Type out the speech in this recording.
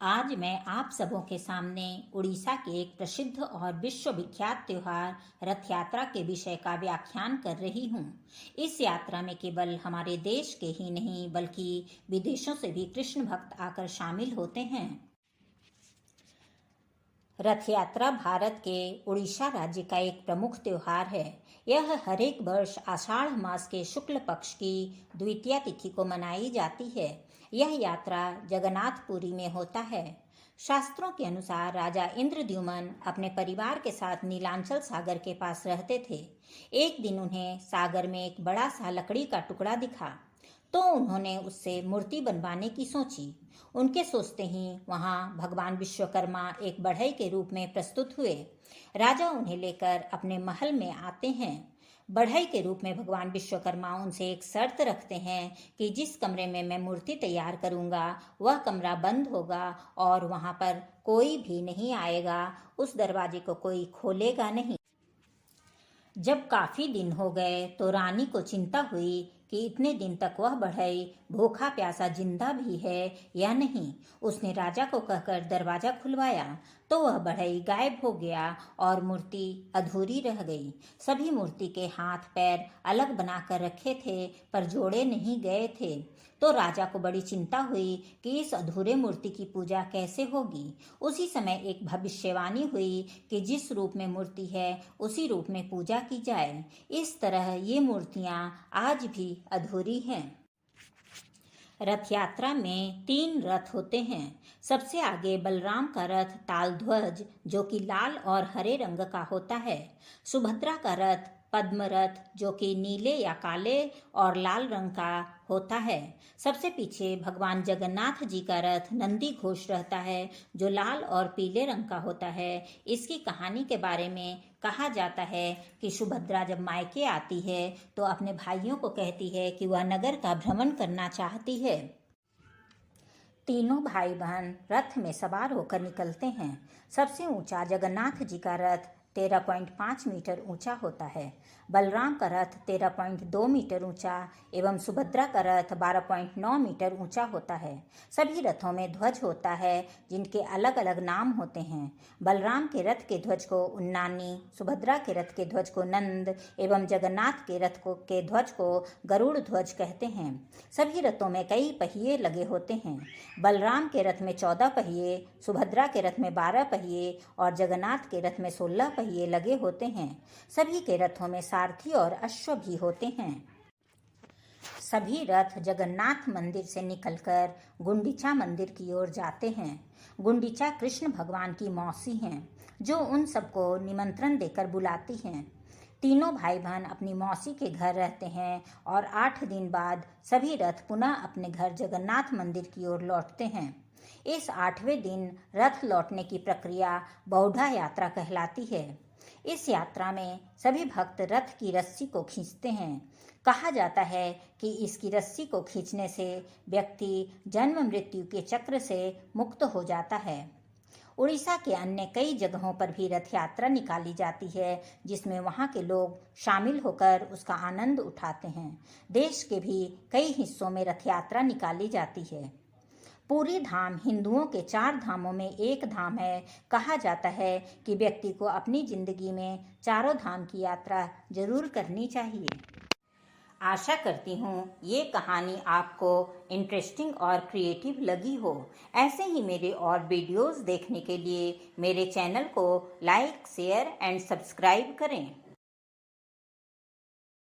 आज मैं आप सबों के सामने उड़ीसा के एक प्रसिद्ध और विश्वविख्यात त्योहार रथ यात्रा के विषय का व्याख्यान कर रही हूँ। इस यात्रा में केवल हमारे देश के ही नहीं बल्कि विदेशों से भी कृष्ण भक्त आकर शामिल होते हैं। रथ यात्रा भारत के उड़ीसा राज्य का एक प्रमुख त्योहार है। यह हर एक वर्ष आषाढ़ मास के शुक्ल पक्ष की द्वितीया तिथि को मनाई जाती है। यह यात्रा जगन्नाथपुरी में होता है। शास्त्रों के अनुसार राजा इंद्रद्युम्न अपने परिवार के साथ नीलांचल सागर के पास रहते थे। एक दिन उन्हें सागर में एक बड़ा सा लकड़ी का टुकड़ा दिखा, तो उन्होंने उससे मूर्ति बनवाने की सोची। उनके सोचते ही वहां भगवान विश्वकर्मा एक बढ़ई के रूप में प्रस्तुत हुए। राजा उन्हें लेकर अपने महल में आते हैं। बढ़ई के रूप में भगवान विश्वकर्मा उनसे एक शर्त रखते हैं कि जिस कमरे में मैं मूर्ति तैयार करूंगा वह कमरा बंद होगा और वहां पर कोई भी नहीं आएगा, उस दरवाजे को कोई खोलेगा नहीं। जब काफी दिन हो गए तो रानी को चिंता हुई कि इतने दिन तक वह बढ़ई भूखा प्यासा जिंदा भी है या नहीं। उसने राजा को कहकर दरवाजा खुलवाया तो वह बढ़ई गायब हो गया और मूर्ति अधूरी रह गई। सभी मूर्ति के हाथ पैर अलग बनाकर रखे थे पर जोड़े नहीं गए थे। तो राजा को बड़ी चिंता हुई कि इस अधूरे मूर्ति की पूजा कैसे होगी। उसी समय एक भविष्यवाणी हुई कि जिस रूप में मूर्ति है उसी रूप में पूजा की जाए। इस तरह ये मूर्तियां आज भी अधूरी हैं। रथ यात्रा में 3 रथ होते हैं। सबसे आगे बलराम का रथ तालध्वज जो कि लाल और हरे रंग का होता है। सुभद्रा का रथ पद्म रथ जो कि नीले या काले और लाल रंग का होता है। सबसे पीछे भगवान जगन्नाथ जी का रथ नंदी घोष रहता है जो लाल और पीले रंग का होता है। इसकी कहानी के बारे में कहा जाता है कि सुभद्रा जब मायके आती है तो अपने भाइयों को कहती है कि वह नगर का भ्रमण करना चाहती है। तीनों भाई बहन रथ में सवार होकर निकलते हैं। सबसे ऊंचा जगन्नाथ जी का रथ 13.5 मीटर ऊंचा होता है। बलराम का रथ 13.2 मीटर ऊंचा एवं सुभद्रा का रथ 12.9 मीटर ऊंचा होता है। सभी रथों में ध्वज होता है जिनके अलग अलग नाम होते हैं। बलराम के रथ के ध्वज को उन्नानी, सुभद्रा के रथ के ध्वज को नंद एवं जगन्नाथ के रथ के ध्वज को गरुड़ ध्वज कहते हैं। सभी रथों में कई पहिए लगे होते हैं। बलराम के रथ में 14 पहिए, सुभद्रा के रथ में 12 पहिए और जगन्नाथ के रथ में 16 पहिए लगे होते हैं। सभी के रथों में सारथी और अश्व भी होते हैं। सभी रथ जगन्नाथ मंदिर से निकलकर गुंडीचा मंदिर की ओर जाते हैं। गुंडीचा कृष्ण भगवान की मौसी हैं जो उन सबको निमंत्रण देकर बुलाती हैं। तीनों भाई बहन अपनी मौसी के घर रहते हैं और 8 दिन बाद सभी रथ पुनः अपने घर जगन्नाथ मंदिर की ओर लौटते हैं। इस 8वें दिन रथ लौटने की प्रक्रिया बौढ़ा यात्रा कहलाती है। इस यात्रा में सभी भक्त रथ की रस्सी को खींचते हैं। कहा जाता है कि इसकी रस्सी को खींचने से व्यक्ति जन्म मृत्यु के चक्र से मुक्त हो जाता है। उड़ीसा के अन्य कई जगहों पर भी रथ यात्रा निकाली जाती है जिसमें वहां के लोग शामिल होकर उसका आनंद उठाते हैं। देश के भी कई हिस्सों में रथ यात्रा निकाली जाती है। पूरी धाम हिंदुओं के 4 धामों में एक धाम है। कहा जाता है कि व्यक्ति को अपनी जिंदगी में चारों धाम की यात्रा जरूर करनी चाहिए। आशा करती हूँ ये कहानी आपको इंटरेस्टिंग और क्रिएटिव लगी हो। ऐसे ही मेरे और वीडियोस देखने के लिए मेरे चैनल को लाइक, शेयर एंड सब्सक्राइब करें।